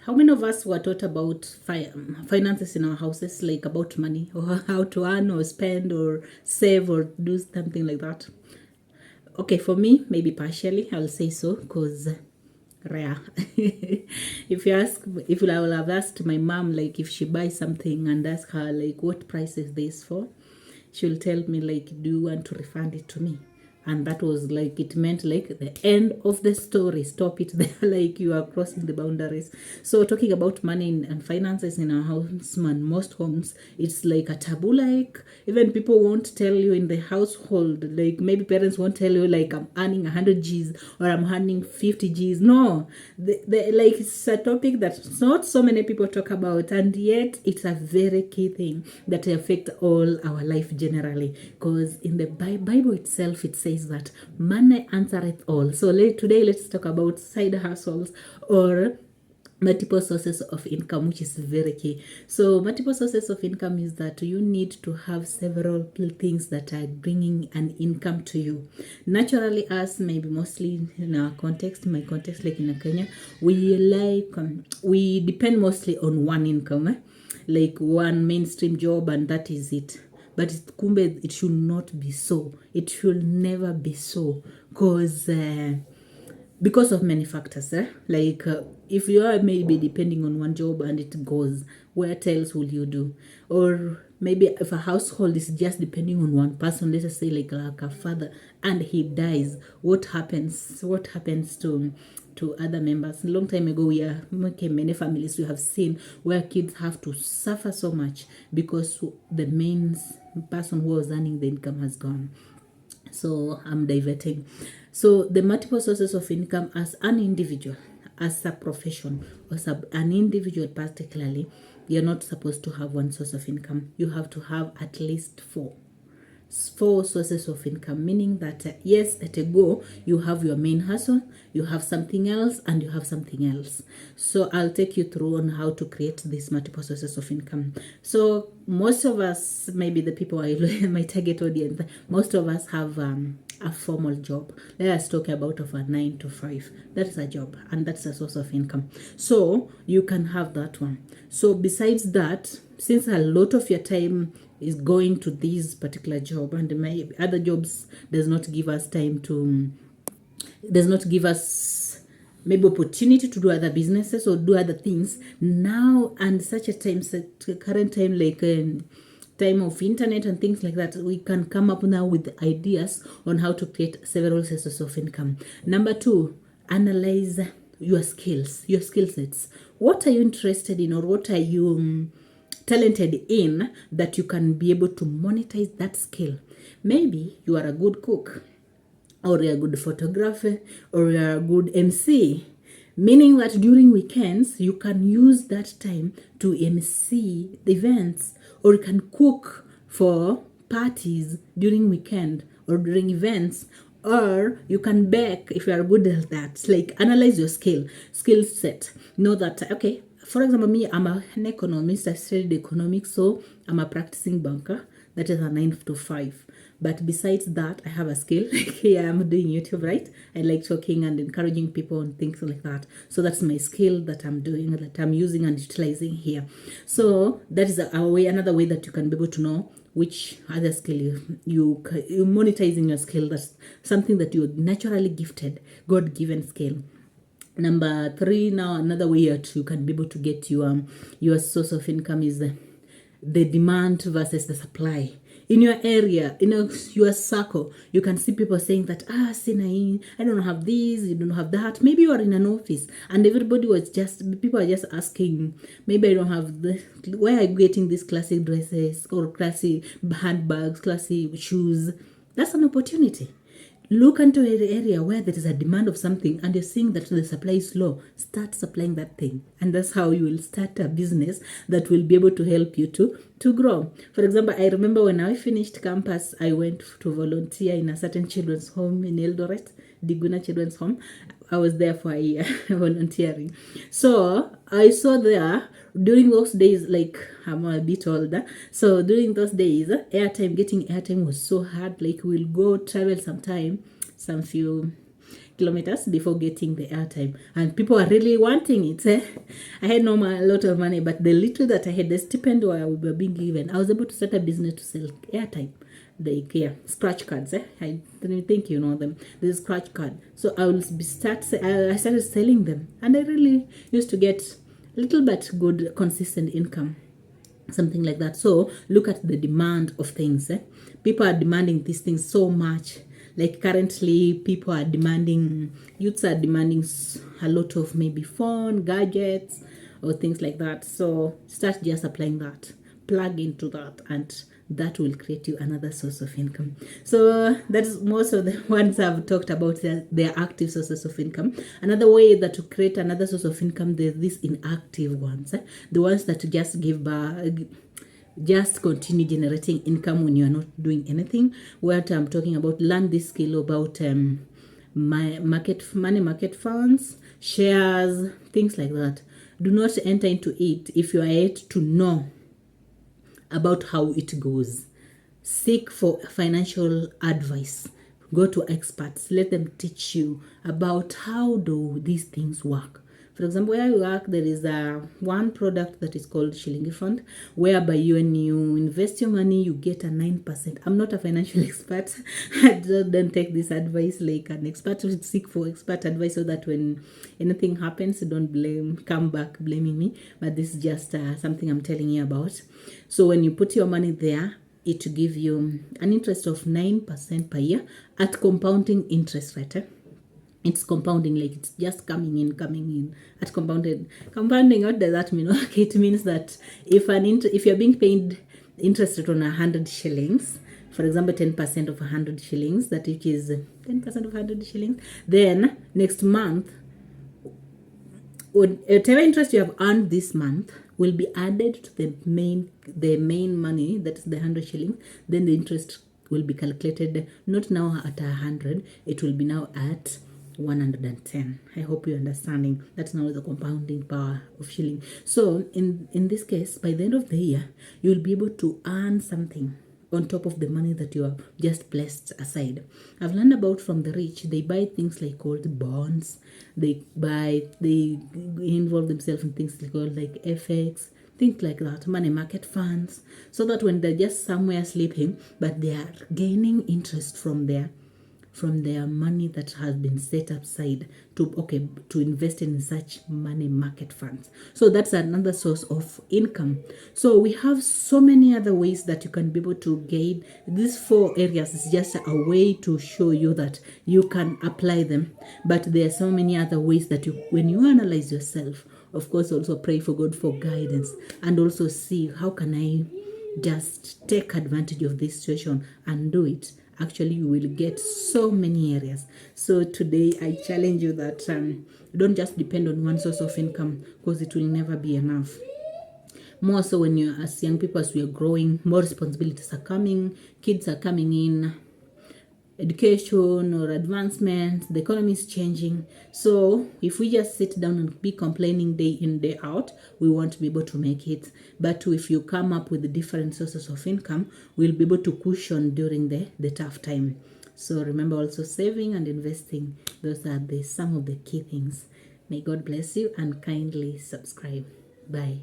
how many of us were taught about finances in our houses, like about money, or how to earn or spend or save or do something like that? Okay, for me, maybe partially, I'll say so, because rare. If I will have asked my mom, like, if she buys something and ask her, like, what price is this for, she'll tell me, like, do you want to refund it to me? And that was like, it meant like the end of the story. Stop it there. Like, you are crossing the boundaries. So talking about money and finances in our house, man, most homes, it's like a taboo. Like, even people won't tell you in the household, like maybe parents won't tell you, like, I'm earning 100 G's or I'm earning 50 G's. No, like, it's a topic that not so many people talk about, and yet it's a very key thing that affects all our life generally, because in the Bible itself, it says that money answereth all. So today let's talk about side hustles or multiple sources of income, which is very key. So multiple sources of income is that you need to have several things that are bringing an income to you. Naturally, us, maybe mostly in our context, my context, like in Kenya, we depend mostly on one income, like one mainstream job, and that is it. But kumbe, it should not be so. It should never be so, because of many factors. Like, if you are maybe depending on one job and it goes, what else will you do? Or maybe if a household is just depending on one person, let us say like a father, and he dies, what happens to other members? A long time ago, many families we have seen where kids have to suffer so much because the main person who was earning the income has gone. So I'm diverting. So the multiple sources of income as an individual, as a profession, or an individual particularly, you're not supposed to have one source of income. You have to have at least four sources of income, meaning that yes, at a go, you have your main hustle, you have something else, and you have something else. So I'll take you through on how to create these multiple sources of income. So most of us, maybe the people I my target audience, most of us have a formal job. Let us talk about of a 9 to 5. That is a job, and that's a source of income. So you can have that one. So besides that, since a lot of your time is going to this particular job, and my other jobs does not give us maybe opportunity to do other businesses or do other things now, and such a time, current time, like time of internet and things like that, we can come up now with ideas on how to create several sources of income. Number 2, analyze your skill sets. What are you interested in, or what are you talented in, that you can be able to monetize that skill? Maybe you are a good cook, or you're a good photographer, or you're a good MC, meaning that during weekends you can use that time to MC the events, or you can cook for parties during weekend or during events, or you can bake if you are good at that. Like, analyze your skill set. Know that, okay, for example, me, I'm an economist. I studied economics, so I'm a practicing banker. That is a 9 to 5. But besides that, I have a skill. Yeah, I'm doing YouTube, right? I like talking and encouraging people and things like that. So that's my skill that I'm doing, that I'm using and utilizing here. So that is another way that you can be able to know which other skill you monetizing your skill. That's something that you're naturally gifted, God-given skill. Number 3, now another way that you can be able to get your source of income is the demand versus the supply. In your area, in your circle, you can see people saying that, Sinain, I don't have this, you don't have that. Maybe you are in an office and people are just asking, maybe I don't have this, where are you getting these classic dresses or classic handbags, classic shoes? That's an opportunity. Look into an area where there is a demand of something and you're seeing that the supply is low. Start supplying that thing. And that's how you will start a business that will be able to help you to grow. For example, I remember when I finished campus, I went to volunteer in a certain children's home in Eldoret, Diguna Children's Home. I was there for a year volunteering. So I saw there during those days, like I'm a bit older. So during those days, getting airtime was so hard. Like we'll go travel some few kilometers before getting the airtime, and people are really wanting it. I had a lot of money, but the little that I had, the stipend we were being given, I was able to start a business to sell airtime. The scratch cards. I think you know them. There's a scratch card. So I started selling them, and I really used to get a little bit good consistent income, something like that. So look at the demand of things. People are demanding these things so much. Like currently, youths are demanding a lot of maybe phone, gadgets, or things like that. So start just applying that, plug into that, and that will create you another source of income. So that's most of the ones I've talked about. Their active sources of income. Another way that to create another source of income, there's these inactive ones, the ones that just give back, just continue generating income when you are not doing anything. What I'm talking about, learn this skill about money market funds, shares, things like that. Do not enter into it if you are yet to know about how it goes. Seek for financial advice. Go to experts. Let them teach you about how do these things work. For example, where I work, there is one product that is called Shilingi Fund, whereby when you invest your money, you get a 9%. I'm not a financial expert. I don't take this advice like an expert. Seek for expert advice so that when anything happens, don't come back blaming me. But this is just something I'm telling you about. So when you put your money there, it will give you an interest of 9% per year at compounding interest rate. It's compounding, like it's just coming in at compounding. What does that mean? Okay, it means that if you're being paid interest rate on 100 shillings, for example, 10% of 100 shillings, that which is 10% of 100 shillings, then next month, whatever interest you have earned this month will be added to the main money, that is the 100 shillings. Then the interest will be calculated not now at 100, it will be now at 110. I hope you're understanding. That's now the compounding power of shilling. So in this case, by the end of the year, you'll be able to earn something on top of the money that you have just placed aside. I've learned about from the rich, they buy things like called bonds. They involve themselves in things called like FX, things like that, money market funds, so that when they're just somewhere sleeping, but they are gaining interest from their money that has been set aside to invest in such money market funds. So that's another source of income. So we have so many other ways that you can be able to gain. These 4 areas is just a way to show you that you can apply them, but there are so many other ways that when you analyze yourself, of course, also pray for God for guidance, and also see how can I just take advantage of this situation and do it. Actually, you will get so many areas. So today I challenge you that don't just depend on one source of income, because it will never be enough. More so when you're as young people, as we are growing, more responsibilities are coming, kids are coming in, education or advancement, the economy is changing. So if we just sit down and be complaining day in, day out, we won't be able to make it. But if you come up with the different sources of income, we'll be able to cushion during the tough time. So remember also saving and investing. Those are some of the key things. May God bless you, and kindly subscribe. Bye.